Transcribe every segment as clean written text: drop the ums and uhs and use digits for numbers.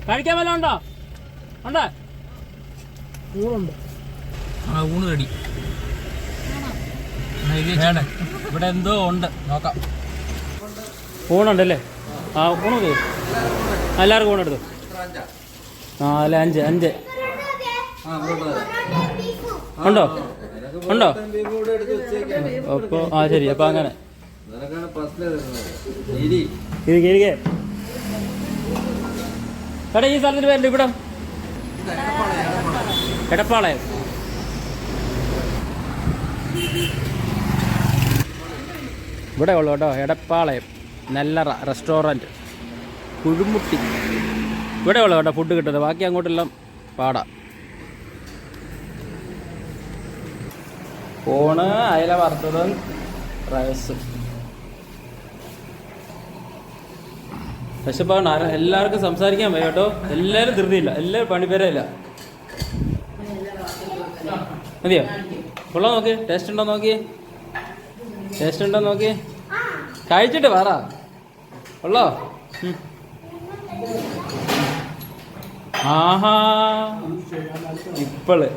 കഴിക്കാൻ വല്ല ഉണ്ടോ? ഉണ്ട്, ഊണുണ്ട്. ആ, ഊണ് റെഡി. ഇവിടെ എന്തോ ഉണ്ട്, നോക്കാം. ഊണുണ്ടല്ലേ? ആ, ഊണ് തരും. എല്ലാവർക്കും ഊണെടുത്തു. 4, 5 ഉണ്ടോ? ഉണ്ടോ? അപ്പോൾ ആ ശരി. അപ്പം അങ്ങനെ ഇരിക്കേ. എടാ, ഈ സ്ഥലത്തിന് പേരുണ്ട് ഇവിടെ? എടപ്പാളയം. ഇവിടെ ഉള്ളു കേട്ടോ, എടപ്പാളയം നെല്ലറ റെസ്റ്റോറൻറ്റ്, കുഴുമുട്ടി. ഇവിടെ ഉള്ളു കേട്ടോ ഫുഡ് കിട്ടുന്നത്. ബാക്കി അങ്ങോട്ടെല്ലാം പാടാ. ഫോണ്, അയല വറുത്തതും റൈസും. വിശപ്പാണ്. എല്ലാവർക്കും സംസാരിക്കാൻ വയ്യ കേട്ടോ. എല്ലാവരും ധൃതിയില്ല, എല്ലാവരും പണിപ്പേരയില്ല. മതിയോ? കൊള്ളാം, നോക്കി. ടേസ്റ്റ് ഉണ്ടോ നോക്കി. ടേസ്റ്റ് ഉണ്ടോ നോക്കി. കഴിച്ചിട്ട് പറ. കൊള്ളോ? ആഹാ, ഇപ്പള്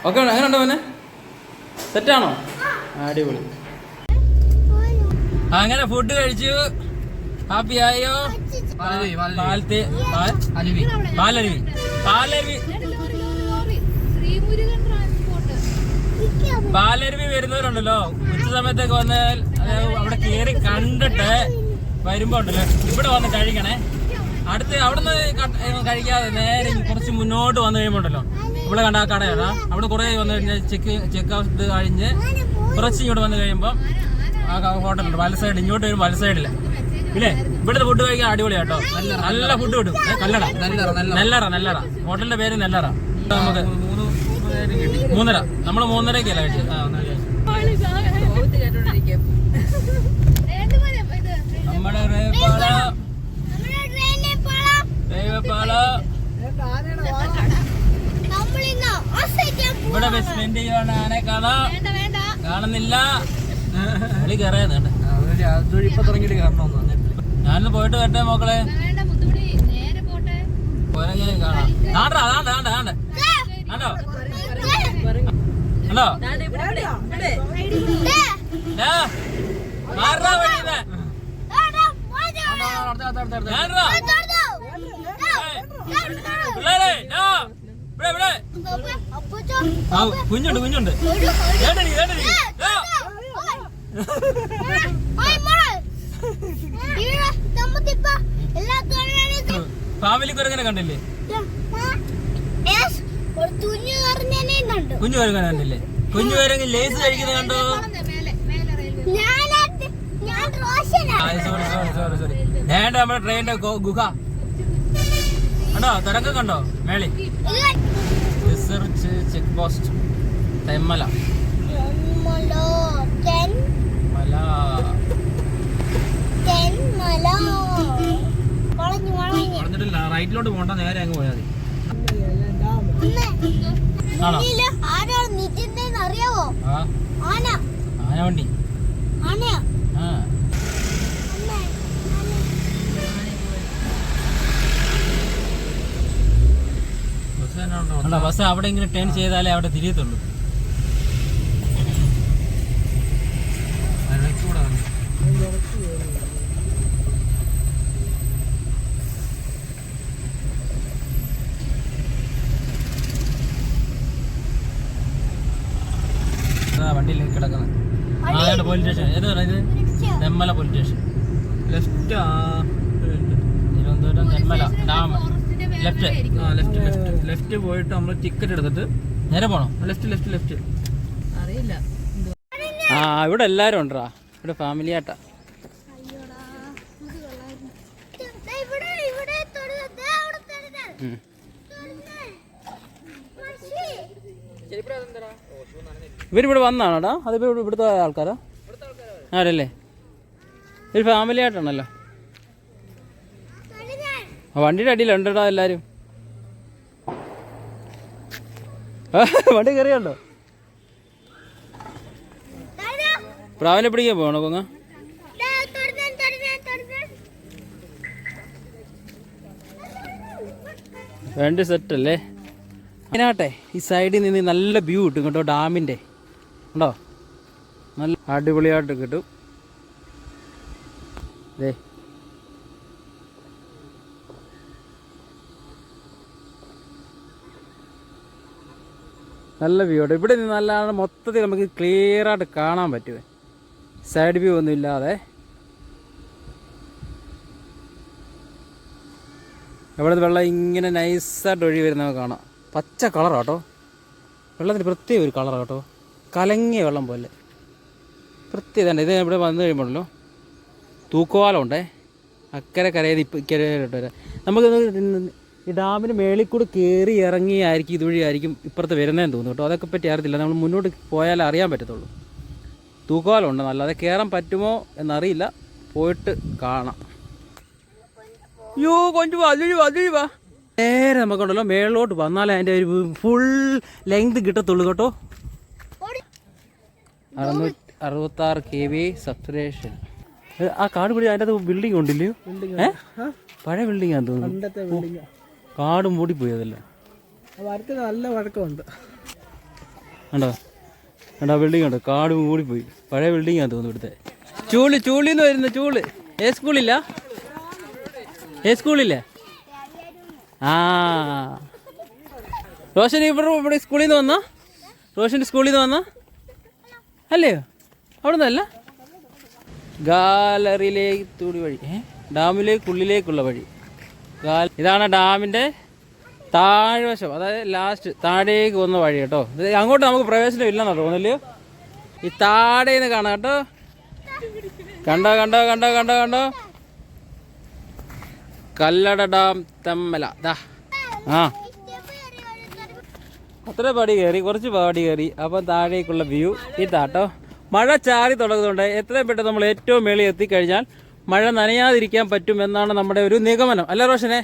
ഓക്കെ. അങ്ങനെ ഉണ്ടോ മോനെ? സെറ്റാണോ? അടിപൊളി. അങ്ങനെ ഫുഡ് കഴിച്ചു. ഹാപ്പി ആയോ? പാലരുവി വരുന്നവരുണ്ടല്ലോ, ഉച്ച സമയത്തൊക്കെ വന്നാൽ അവിടെ കയറി കണ്ടിട്ട് വരുമ്പോ ഉണ്ടല്ലോ ഇവിടെ വന്ന് കഴിക്കണേ. അടുത്ത് അവിടുന്ന് കഴിക്കാതെ നേരെ കുറച്ച് മുന്നോട്ട് വന്നു കഴിയുമ്പോ ഉണ്ടല്ലോ ഇവിടെ കണ്ട ആ കടയാണ്. അവിടെ കുറെ വന്നു കഴിഞ്ഞാൽ ചെക്ക് ഔട്ട് കഴിഞ്ഞ് കുറച്ച് ഇങ്ങോട്ട് വന്നു കഴിയുമ്പോൾ ആ ഹോട്ടലുണ്ട് വല സൈഡ്. ഇങ്ങോട്ട് വരുമ്പോൾ വല സൈഡില്ല. ഇല്ലേ, ഇവിടുത്തെ ഫുഡ് കഴിക്കാൻ അടിപൊളിയാട്ടോ. നല്ല ഫുഡ് കിട്ടും. കല്ലട, നെല്ലറ. ഹോട്ടലിന്റെ പേര് നെല്ലറ. നമുക്ക് 3:30. നമ്മൾ 3:30ക്കല്ല കഴിച്ചത്. നമ്മുടെ ഇവിടെ സ്പെൻഡ് ചെയ്യുവാണ്. ആനെ കാണുന്നില്ല. കളി കയറിയുന്നുണ്ട്. ഇപ്പൊ തുടങ്ങിയിട്ട് കയറണമെന്ന്. ഞാനൊന്ന് പോയിട്ട് വരട്ടെ മക്കളെ. കാണാം. കണ്ടോ? ഹലോ, കുഞ്ഞുണ്ട്. ഫാമിലി കുരങ്ങനെ കണ്ടില്ലേ? കുഞ്ഞു കുരങ്ങനെ കണ്ടില്ലേ? കുഞ്ഞു കുരങ്ങ് ലേസ് കഴിക്കുന്നത് കണ്ടോ? സോറി. വേണ്ട, നമ്മുടെ ട്രെയിനിന്റെ ഗുഹ കണ്ടോ? തുരങ്കം കണ്ടോ മേളി? Research check post Thenmala. റൈറ്റിലോട്ട് പോകണ്ട, നേരെ അങ്ങ് പോയാൽ മതി. ആനവണ്ടി. ബസ് അവിടെ ഇങ്ങനെ ടേൺ ചെയ്താലേ അവിടെ തിരിയത്തുള്ളൂ. വണ്ടിയിൽ കിടക്കുന്നത് പോലീസ് സ്റ്റേഷൻ. ഏത് പറയുന്നത്? Thenmala police station. Left, Thiruvananthapuram Thenmala dam. Left പോയിട്ട് നമ്മൾ ടിക്കറ്റ് എടുത്തിട്ട് നേരെ പോകണം. ലെഫ്റ്റ്. അറിയില്ല. ആ, ഇവിടെ എല്ലാരും ഉണ്ടാ. ഇവിടെ ഫാമിലി ആയിട്ടാ. ഇവരിവിടെ വന്നാണോടാ? അതിപ്പോ ഇവിടുത്തെ ആൾക്കാരാ? ആരല്ലേ? ഒരു ഫാമിലി ആയിട്ടാണല്ലോ. വണ്ടിയുടെ അടിയിലുണ്ടോ എല്ലാരും? വണ്ടി കയറിയുണ്ടോ? പ്രാവിനെ പിടിക്കാൻ പോകണോ കൊങ്ങ? വേണ്ട സെറ്റല്ലേ. അതിനാട്ടെ ഈ സൈഡിൽ നിന്ന് നല്ല വ്യൂ കിട്ടും കേട്ടോ, ഡാമിൻ്റെ ഉണ്ടോ, നല്ല അടിപൊളിയായിട്ട് കിട്ടും. അതെ നല്ല വ്യൂ ഉണ്ട് ഇവിടെ നിന്ന്. നല്ല മൊത്തത്തിൽ നമുക്ക് ക്ലിയറായിട്ട് കാണാൻ പറ്റുമേ, സൈഡ് വ്യൂ ഒന്നും ഇല്ലാതെ. ഇവിടെ നിന്ന് വെള്ളം ഇങ്ങനെ നൈസായിട്ട് ഒഴുകി വരുന്നത് കാണാം. പച്ച കളറാണ് കേട്ടോ വെള്ളത്തിന്, പ്രത്യേക ഒരു കളറാണ് കേട്ടോ, കലങ്ങിയ വെള്ളം പോലെ പ്രത്യേകത. ഇത് ഇവിടെ വന്നു കഴിയുമ്പോഴല്ലോ തൂക്കുവാലം ഉണ്ടേ, അക്കരെ കരയിൽ ഇപ്പം ഇക്കരെ. നമുക്ക് ഈ ഡാമിന് മേളിൽ കൂടെ കയറി ഇറങ്ങിയായിരിക്കും ഇതുവഴി ആയിരിക്കും ഇപ്പുറത്ത് വരുന്നതെന്ന് തോന്നുന്നു കേട്ടോ. അതൊക്കെ പറ്റി അറിയത്തില്ല, നമ്മൾ മുന്നോട്ട് പോയാലേ അറിയാൻ പറ്റത്തുള്ളൂ. തൂക്കുവാലം ഉണ്ട് നല്ല, അത് കയറാൻ പറ്റുമോ എന്നറിയില്ല, പോയിട്ട് കാണാം. അയ്യോ കൊഞ്ചു അതുവഴി വാ. നേരെ നമുക്കുണ്ടല്ലോ മേളിലോട്ട് വന്നാലേ അതിൻ്റെ ഒരു ഫുൾ ലെങ്ത് കിട്ടത്തുള്ളൂ കേട്ടോ. 666 kV സബ്സ്ക്രിപ്ഷൻ. ആ കാട് പിടി അതിൻ്റെ അത് ബിൽഡിംഗ് ഉണ്ടല്ലോ, പഴയ ബിൽഡിംഗ് ആണെന്ന് തോന്നുന്നു. കാട് മൂടിപ്പോയി അതല്ല, നല്ല വഴക്കമുണ്ട് കണ്ടോ. കണ്ടോ ബിൽഡിംഗ് ഉണ്ട്, കാട് മൂടിപ്പോയി, പഴയ ബിൽഡിംഗ് ആണെന്ന് തോന്നുന്നു. ഇവിടുത്തെ ചൂളിന്ന് വരുന്ന ചൂള്. ഏ സ്കൂളില്ലേ? ആ റോഷൻ ഇവിടെ സ്കൂളിൽ നിന്ന് വന്നാ? റോഷൻ്റെ സ്കൂളിൽ നിന്ന് വന്നാ അല്ലയോ? അവിടെ നിന്നല്ല, ഗാലറിയിലേക്ക് തൂടി വഴി, ഡാമിലേക്കുള്ളിലേക്കുള്ള വഴി. ഇതാണ് ഡാമിൻ്റെ താഴ്വശം, അതായത് ലാസ്റ്റ് താഴേക്ക് വന്ന വഴി കേട്ടോ. ഇത് അങ്ങോട്ട് നമുക്ക് പ്രവേശനം ഇല്ലെന്നാ തോന്നില്ലയോ? ഈ താഴേന്ന് കാണാം കേട്ടോ. കണ്ടോ കല്ലട ഡാം തെമ്മല. ആ അത്ര പടി കയറി, കുറച്ച് പടി കയറി, അപ്പം താഴേക്കുള്ള വ്യൂ ഇതാട്ടോ. മഴ ചാറി തുടങ്ങുന്നുണ്ട്. എത്രയും പെട്ടെന്ന് നമ്മൾ ഏറ്റവും മേളിൽ എത്തിക്കഴിഞ്ഞാൽ മഴ നനയാതിരിക്കാൻ പറ്റുമെന്നാണ് നമ്മുടെ ഒരു നിഗമനം, അല്ല റോഷനെ?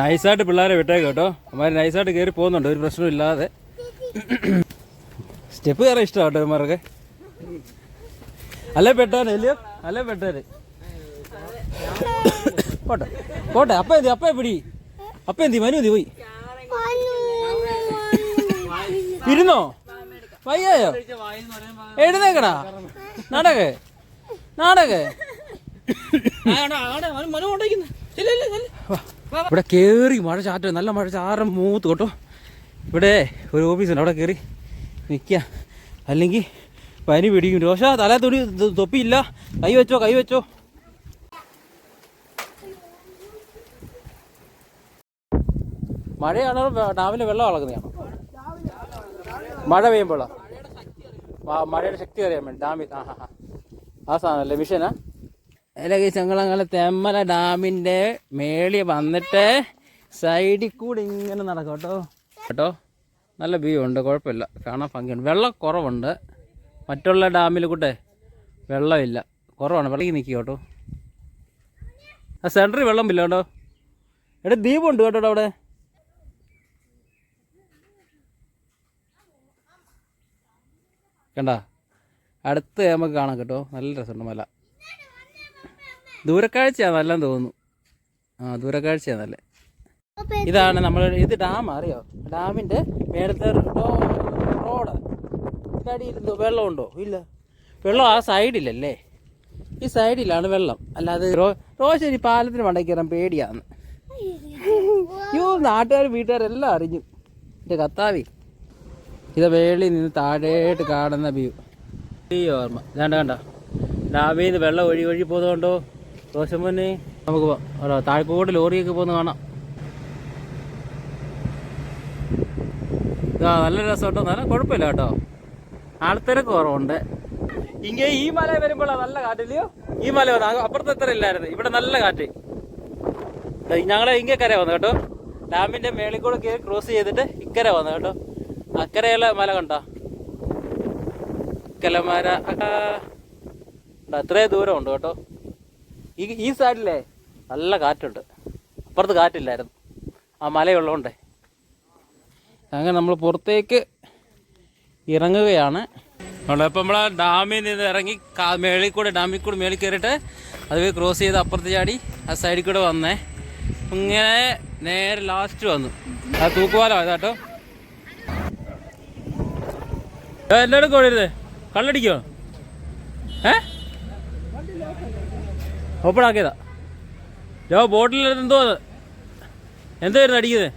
നൈസായിട്ട് പിള്ളേരെ വിട്ടേക്ക് കേട്ടോ, അവന്മാർ നൈസായിട്ട് കയറി പോകുന്നുണ്ട്, ഒരു പ്രശ്നവും ഇല്ലാതെ. സ്റ്റെപ്പ് കയറാൻ ഇഷ്ടമാണ് കേട്ടോ ഇവന്മാർക്ക്. അല്ലേ പെട്ടാനല്ലയോ? അല്ലേ പെട്ടാന് പോട്ടെ. അപ്പ പിടി. മനുതി പോയി ഇരുന്നോ? വയ്യായോ? എഴുന്നേക്കടാ, നാടകേ. ഇവിടെ കയറി മഴ ചാറ്റ, നല്ല മഴ ചാരം മൂത്ത് കേട്ടോ. ഇവിടെ ഒരു ഓഫീസുണ്ട്, അവിടെ കയറി നിൽക്കുക, അല്ലെങ്കിൽ പനി പിടിക്കും. രോഷ തല തൊപ്പിയില്ല, കൈ വെച്ചോ. മഴയാണോ ഡാമിലെ വെള്ളം അളക്കുന്നതാണോ? മഴ പെയ്യുമ്പോഴോ? മഴയുടെ ശക്തി അറിയാൻ വേണ്ടി ഡാമിൽ. ആ സാധനമല്ലേ മിഷനാ? അല്ലെങ്കിൽ ചങ്ങളങ്ങളെ തെമ്മല ഡാമിൻ്റെ മേളി വന്നിട്ട് സൈഡിൽ കൂടെ ഇങ്ങനെ നടക്കും കേട്ടോ. നല്ല വ്യൂ ഉണ്ട്, കുഴപ്പമില്ല, കാണാൻ ഭംഗിയുണ്ട്. വെള്ളം കുറവുണ്ട്, മറ്റുള്ള ഡാമിൽ കൂട്ടെ വെള്ളമില്ല, കുറവാണ്. വെള്ളം നിൽക്കുക കേട്ടോ. ആ സെൻറ്ററിൽ വെള്ളമില്ല കേട്ടോ. ദ്വീപുണ്ട് കേട്ടോ അവിടെ. കണ്ട അടുത്ത് നമുക്ക് കാണാം കേട്ടോ, നല്ല രസമുണ്ട് മല. ദൂരക്കാഴ്ചയാണ് നല്ലതെന്ന് തോന്നുന്നു. ദൂരക്കാഴ്ചയാണ് നല്ല. ഇതാണ് ഇത് ഡാം അറിയോ? ഡാമിൻ്റെ മേലത്തെ റോഡ്. അടിയിൽ വെള്ളമുണ്ടോ? ഇല്ല, വെള്ളം ആ സൈഡിലല്ലേ, ഈ സൈഡിലാണ് വെള്ളം. അല്ലാതെ റോശരി പാലത്തിന് മണ്ടയ്ക്ക് കയറാൻ പേടിയാന്ന്. നാട്ടുകാരും വീട്ടുകാരെല്ലാം അറിഞ്ഞു. എൻ്റെ കത്താവി, ഇത് വേളിൽ നിന്ന് താഴേട്ട് കാണുന്ന വ്യൂ. ഈ ഓർമ്മ കണ്ട ഡാമിൽ നിന്ന് വെള്ളം ഒഴുകി പോകുന്നതുകൊണ്ടോ ദോഷം മുന്നേ നമുക്ക് താഴ്ക്കോട്ട് ലോറിയൊക്കെ പോകുന്ന കാണാം. നല്ല രസമുണ്ടോ? നല്ല കുഴപ്പമില്ല കേട്ടോ, ആൾത്തിരക്ക് കുറവുണ്ട്. ഇങ്ങനെ ഈ മല വരുമ്പോഴാണ് നല്ല കാറ്റില്ലയോ? ഈ മല വന്നു, അപ്പുറത്ത് എത്ര ഇല്ലായിരുന്നു, ഇവിടെ നല്ല കാറ്റ്. ഞങ്ങളെ ഇങ്ങക്കര വന്നു കേട്ടോ, ഡാമിൻ്റെ മേളിൽ കൂടെ കയറി ക്രോസ് ചെയ്തിട്ട് ഇക്കര വന്നു കേട്ടോ. അക്കരയുള്ള മല കണ്ടോ? കലമര അത്രയും ദൂരം ഉണ്ട് കേട്ടോ. ഈ സൈഡിലേ നല്ല കാറ്റുണ്ട്, അപ്പുറത്ത് കാറ്റില്ലായിരുന്നു, ആ മലയുള്ളതുകൊണ്ടേ. അങ്ങനെ നമ്മൾ പുറത്തേക്ക് ഇറങ്ങുകയാണ്. ഇപ്പം നമ്മൾ ഡാമിൽ നിന്ന് ഇറങ്ങി ഡാമിൽ കൂടെ മേളിൽ കയറിയിട്ട് അത് ക്രോസ് ചെയ്ത് അപ്പുറത്ത് ചാടി ആ സൈഡിൽ കൂടെ വന്നേ. ഇങ്ങനെ നേരെ ലാസ്റ്റ് വന്നു. ആ തൂക്കുപാലം കേട്ടോ. എല്ലാവരും കൊഴരുത്, കള്ളടിക്കോ? ഓപ്പൺ ആക്കിയതാ. ബോട്ടിലെടുത്ത് എന്തോ അത് എന്തായിരുന്നു അടിക്കുന്നത്?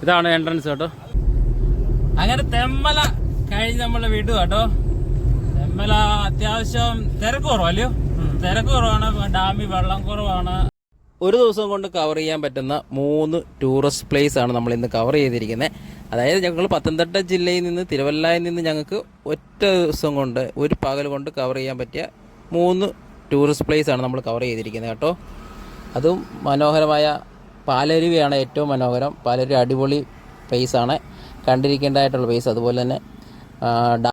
ഇതാണ് എൻട്രൻസ് കേട്ടോ. അങ്ങനെ തെമ്മല കഴിഞ്ഞ് നമ്മൾ വിട്ടു കേട്ടോ. തെമ്മല അത്യാവശ്യം തിരക്ക് കുറവല്ലയോ? തിരക്ക് കുറവാണ്, ഡാമിൽ വെള്ളം കുറവാണ്. ഒരു ദിവസം കൊണ്ട് കവർ ചെയ്യാൻ പറ്റുന്ന 3 ടൂറിസ്റ്റ് പ്ലേസ് ആണ് നമ്മൾ ഇന്ന് കവർ ചെയ്തിരിക്കുന്നത്. അതായത് ഞങ്ങൾ പത്തനംതിട്ട ജില്ലയിൽ നിന്ന്, തിരുവല്ലയിൽ നിന്ന് ഞങ്ങൾക്ക് ഒറ്റ ദിവസം കൊണ്ട്, ഒരു പകൽ കൊണ്ട് കവർ ചെയ്യാൻ പറ്റിയ 3 ടൂറിസ്റ്റ് പ്ലേസ് ആണ് നമ്മൾ കവർ ചെയ്തിരിക്കുന്നത് കേട്ടോ. അതും മനോഹരമായ പാലരുവിയാണ് ഏറ്റവും മനോഹരം. പാലരുവി അടിപൊളി പ്ലേസാണ്, കണ്ടിരിക്കേണ്ടതായിട്ടുള്ള പ്ലേസ്. അതുപോലെ തന്നെ